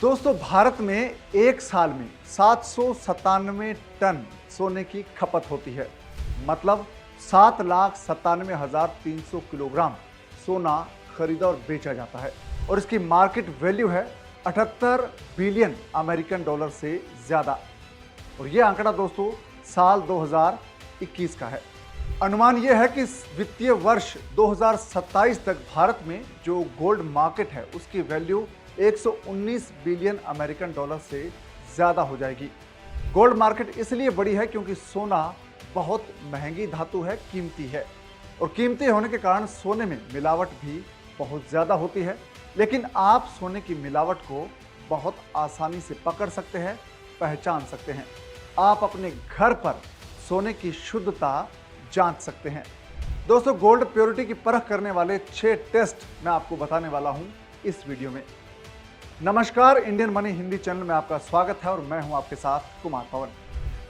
दोस्तों भारत में एक साल में 797 टन सोने की खपत होती है। मतलब 7,97,300 किलोग्राम सोना खरीदा और बेचा जाता है और इसकी मार्केट वैल्यू है 78 बिलियन अमेरिकन डॉलर से ज्यादा। और यह आंकड़ा दोस्तों साल 2021 का है। अनुमान यह है कि इस वित्तीय वर्ष 2027 तक भारत में जो गोल्ड मार्केट है उसकी वैल्यू 119 बिलियन अमेरिकन डॉलर से ज्यादा हो जाएगी। गोल्ड मार्केट इसलिए बड़ी है क्योंकि सोना बहुत महंगी धातु है, कीमती है और कीमती होने के कारण सोने में मिलावट भी बहुत ज्यादा होती है। लेकिन आप सोने की मिलावट को बहुत आसानी से पकड़ सकते हैं, पहचान सकते हैं। आप अपने घर पर सोने की शुद्धता जांच सकते हैं। दोस्तों गोल्ड प्योरिटी की परख करने वाले 6 टेस्ट मैं आपको बताने वाला हूं इस वीडियो में। नमस्कार, इंडियन मनी हिंदी चैनल में आपका स्वागत है और मैं हूं आपके साथ कुमार पवन।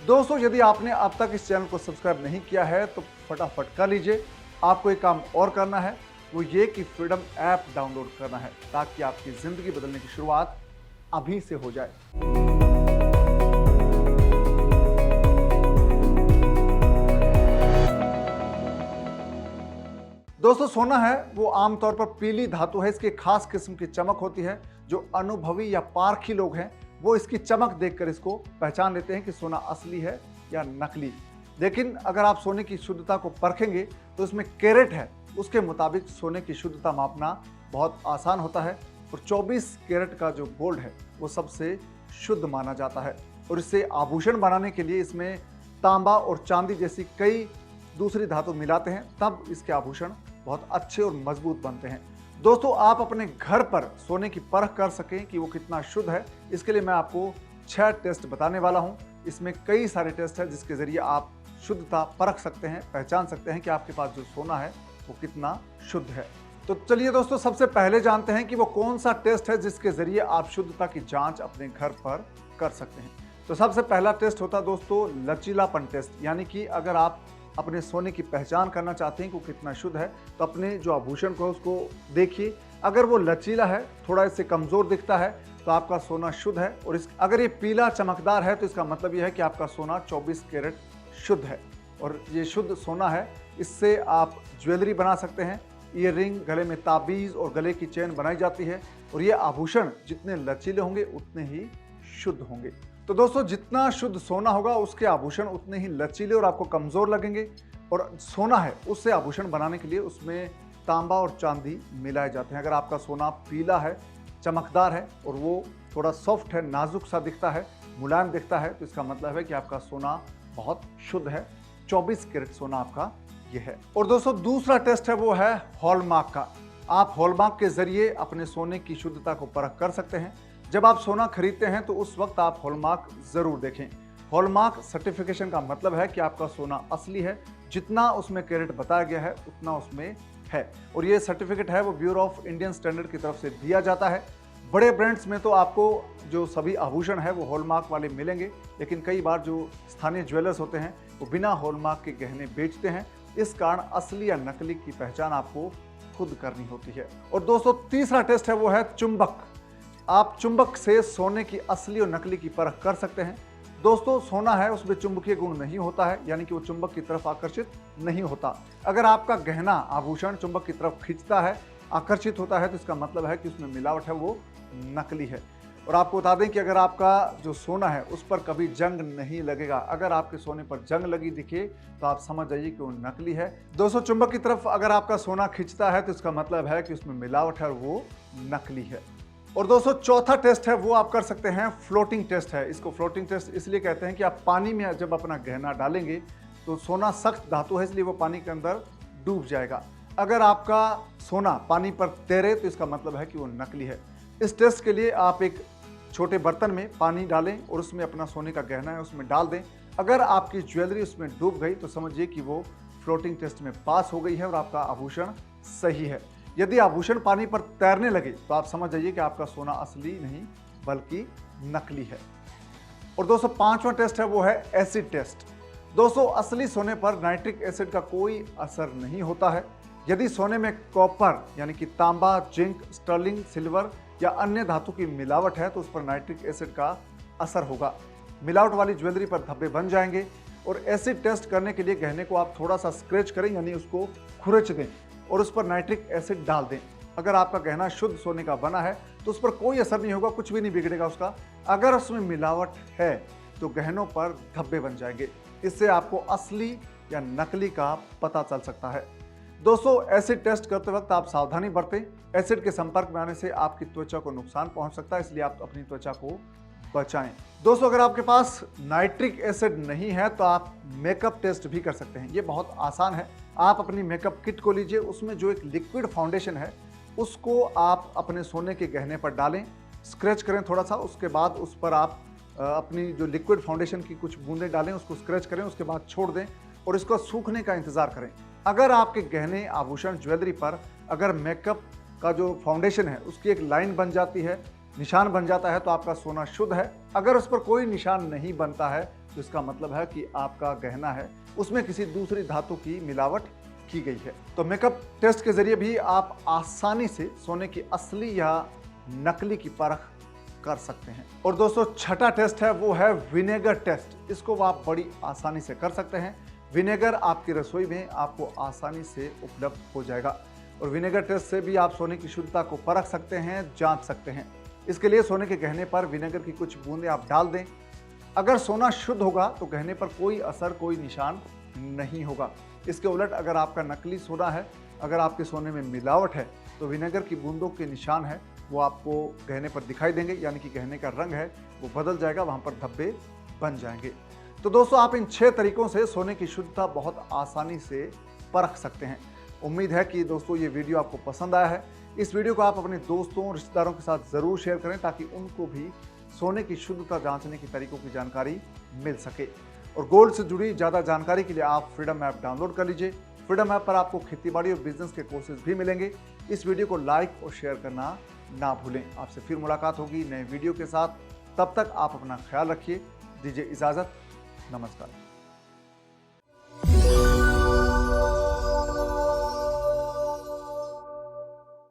दोस्तों यदि आपने अब तक इस चैनल को सब्सक्राइब नहीं किया है तो फटाफट कर लीजिए। आपको एक काम और करना है, वो ये कि फ्रीडम ऐप डाउनलोड करना है ताकि आपकी जिंदगी बदलने की शुरुआत अभी से हो जाए। दोस्तों सोना है वो आमतौर पर पीली धातु है। इसकी खास किस्म की चमक होती है। जो अनुभवी या पारखी लोग हैं वो इसकी चमक देखकर इसको पहचान लेते हैं कि सोना असली है या नकली। लेकिन अगर आप सोने की शुद्धता को परखेंगे तो इसमें कैरेट है, उसके मुताबिक सोने की शुद्धता मापना बहुत आसान होता है और 24 कैरेट का जो गोल्ड है वो सबसे शुद्ध माना जाता है। और इससे आभूषण बनाने के लिए इसमें तांबा और चांदी जैसी कई दूसरी धातु मिलाते हैं, तब इसके आभूषण बहुत अच्छे और मजबूत बनते हैं। दोस्तों आप अपने घर पर सोने की परख कर सकें कि वो कितना शुद्ध है, इसके लिए मैं आपको 6 टेस्ट बताने वाला हूं। इसमें कई सारे टेस्ट हैं जिसके जरिए आप शुद्धता परख सकते हैं, पहचान सकते हैं कि आपके पास जो सोना है वो कितना शुद्ध है। तो चलिए दोस्तों सबसे पहले जानते हैं कि वो कौन सा टेस्ट है जिसके जरिए आप शुद्धता की जांच अपने घर पर कर सकते हैं। तो सबसे पहला टेस्ट होता है दोस्तों लचीलापन टेस्ट। यानी कि अगर आप अपने सोने की पहचान करना चाहते हैं कि वो कितना शुद्ध है तो अपने जो आभूषण को है उसको देखिए। अगर वो लचीला है, थोड़ा इससे कमज़ोर दिखता है तो आपका सोना शुद्ध है। और अगर ये पीला चमकदार है तो इसका मतलब यह है कि आपका सोना 24 कैरेट शुद्ध है और ये शुद्ध सोना है। इससे आप ज्वेलरी बना सकते हैं, ईयररिंग, गले में ताबीज़ और गले की चेन बनाई जाती है। और ये आभूषण जितने लचीले होंगे उतने ही शुद्ध होंगे। तो दोस्तों जितना शुद्ध सोना होगा उसके आभूषण उतने ही लचीले और आपको कमज़ोर लगेंगे। और सोना है उससे आभूषण बनाने के लिए उसमें तांबा और चांदी मिलाए जाते हैं। अगर आपका सोना पीला है, चमकदार है और वो थोड़ा सॉफ्ट है, नाजुक सा दिखता है, मुलायम दिखता है तो इसका मतलब है कि आपका सोना बहुत शुद्ध है। 24 कैरेट सोना आपका ये है। और दोस्तों दूसरा टेस्ट है वो है हॉलमार्क का। आप हॉलमार्क के जरिए अपने सोने की शुद्धता को परख कर सकते हैं। जब आप सोना खरीदते हैं तो उस वक्त आप हॉलमार्क जरूर देखें। हॉलमार्क सर्टिफिकेशन का मतलब है कि आपका सोना असली है, जितना उसमें कैरेट बताया गया है उतना उसमें है। और ये सर्टिफिकेट है वो ब्यूरो ऑफ इंडियन स्टैंडर्ड की तरफ से दिया जाता है। बड़े ब्रांड्स में तो आपको जो सभी आभूषण है वो हॉलमार्क वाले मिलेंगे, लेकिन कई बार जो स्थानीय ज्वेलर्स होते हैं वो बिना हॉलमार्क के गहने बेचते हैं। इस कारण असली या नकली की पहचान आपको खुद करनी होती है। और दोस्तों तीसरा टेस्ट है वो है चुंबक। आप चुंबक से सोने की असली और नकली की परख कर सकते हैं। दोस्तों सोना है उसमें चुंबकीय गुण नहीं होता है, यानी कि वो चुंबक की तरफ आकर्षित नहीं होता। अगर आपका गहना आभूषण चुंबक की तरफ खींचता है, आकर्षित होता है तो इसका मतलब है कि उसमें मिलावट है, वो नकली है। और आपको बता दें कि अगर आपका जो सोना है उस पर कभी जंग नहीं लगेगा। अगर आपके सोने पर जंग लगी दिखे तो आप समझ जाइए कि वो नकली है। दोस्तों चुंबक की तरफ अगर आपका सोना खींचता है तो इसका मतलब है कि उसमें मिलावट है और वो नकली है। और दोस्तों चौथा टेस्ट है वो आप कर सकते हैं फ्लोटिंग टेस्ट है। इसको फ्लोटिंग टेस्ट इसलिए कहते हैं कि आप पानी में जब अपना गहना डालेंगे तो सोना सख्त धातु है इसलिए वो पानी के अंदर डूब जाएगा। अगर आपका सोना पानी पर तैरे तो इसका मतलब है कि वो नकली है। इस टेस्ट के लिए आप एक छोटे बर्तन में पानी डालें और उसमें अपना सोने का गहना है उसमें डाल दें। अगर आपकी ज्वेलरी उसमें डूब गई तो समझिए कि वो फ्लोटिंग टेस्ट में पास हो गई है और आपका आभूषण सही है। यदि आभूषण पानी पर तैरने लगे तो आप समझ जाइए कि आपका सोना असली नहीं बल्कि नकली है। और दोस्तों पांचवा टेस्ट है वो है एसिड टेस्ट। दोस्तों असली सोने पर नाइट्रिक एसिड का कोई असर नहीं होता है। यदि सोने में कॉपर यानी कि तांबा, जिंक, स्टर्लिंग, सिल्वर या अन्य धातु की मिलावट है तो उस पर नाइट्रिक एसिड का असर होगा। मिलावट वाली ज्वेलरी पर धब्बे बन जाएंगे। और एसिड टेस्ट करने के लिए गहने को आप थोड़ा सा स्क्रैच करें, यानी उसको खुरच दें और उस पर नाइट्रिक एसिड डाल दें। अगर आपका गहना शुद्ध सोने का बना है तो उस पर कोई असर नहीं होगा, कुछ भी नहीं बिगड़ेगा उसका। अगर उसमें मिलावट है तो गहनों पर धब्बे बन जाएंगे। इससे आपको असली या नकली का पता चल सकता है। दोस्तों, एसिड टेस्ट करते वक्त आप सावधानी बरतें। एसिड के संपर्क में आने से आपकी त्वचा को नुकसान पहुंच सकता है, इसलिए आप अपनी त्वचा को बचाएं। दोस्तों, अगर आपके पास नाइट्रिक एसिड नहीं है तो आप मेकअप टेस्ट भी कर सकते हैं। ये बहुत आसान है। आप अपनी मेकअप किट को लीजिए, उसमें जो एक लिक्विड फाउंडेशन है उसको आप अपने सोने के गहने पर डालें, स्क्रैच करें थोड़ा सा। उसके बाद उस पर आप अपनी जो लिक्विड फाउंडेशन की कुछ बूंदें डालें, उसको स्क्रैच करें, उसके बाद छोड़ दें और इसको सूखने का इंतजार करें। अगर आपके गहने, आभूषण, ज्वेलरी पर अगर मेकअप का जो फाउंडेशन है उसकी एक लाइन बन जाती है, निशान बन जाता है, तो आपका सोना शुद्ध है। अगर उस पर कोई निशान नहीं बनता है तो इसका मतलब है कि आपका गहना है उसमें किसी दूसरी धातु की मिलावट की गई है। तो मेकअप टेस्ट के जरिए भी आप आसानी से सोने की असली या नकली की परख कर सकते हैं। और दोस्तों, छठा टेस्ट है वो है विनेगर टेस्ट। इसको आप बड़ी आसानी से कर सकते हैं। विनेगर आपकी रसोई में आपको आसानी से उपलब्ध हो जाएगा और विनेगर टेस्ट से भी आप सोने की शुद्धता को परख सकते हैं, जांच सकते हैं। इसके लिए सोने के गहने पर विनेगर की कुछ बूंदें आप डाल दें। अगर सोना शुद्ध होगा तो गहने पर कोई असर, कोई निशान नहीं होगा। इसके उलट अगर आपका नकली सोना है, अगर आपके सोने में मिलावट है तो विनेगर की बूंदों के निशान है वो आपको गहने पर दिखाई देंगे, यानी कि गहने का रंग है वो बदल जाएगा, वहाँ पर धब्बे बन जाएंगे। तो दोस्तों, आप इन 6 तरीकों से सोने की शुद्धता बहुत आसानी से परख सकते हैं। उम्मीद है कि दोस्तों ये वीडियो आपको पसंद आया है। इस वीडियो को आप अपने दोस्तों, रिश्तेदारों के साथ ज़रूर शेयर करें ताकि उनको भी सोने की शुद्धता जांचने की तरीकों की जानकारी मिल सके। और गोल्ड से जुड़ी ज़्यादा जानकारी के लिए आप फ्रीडम ऐप डाउनलोड कर लीजिए। फ्रीडम ऐप पर आपको खेतीबाड़ी और बिजनेस के कोर्सेज भी मिलेंगे। इस वीडियो को लाइक और शेयर करना ना भूलें। आपसे फिर मुलाकात होगी नए वीडियो के साथ। तब तक आप अपना ख्याल रखिए। दीजिए इजाज़त। नमस्कार।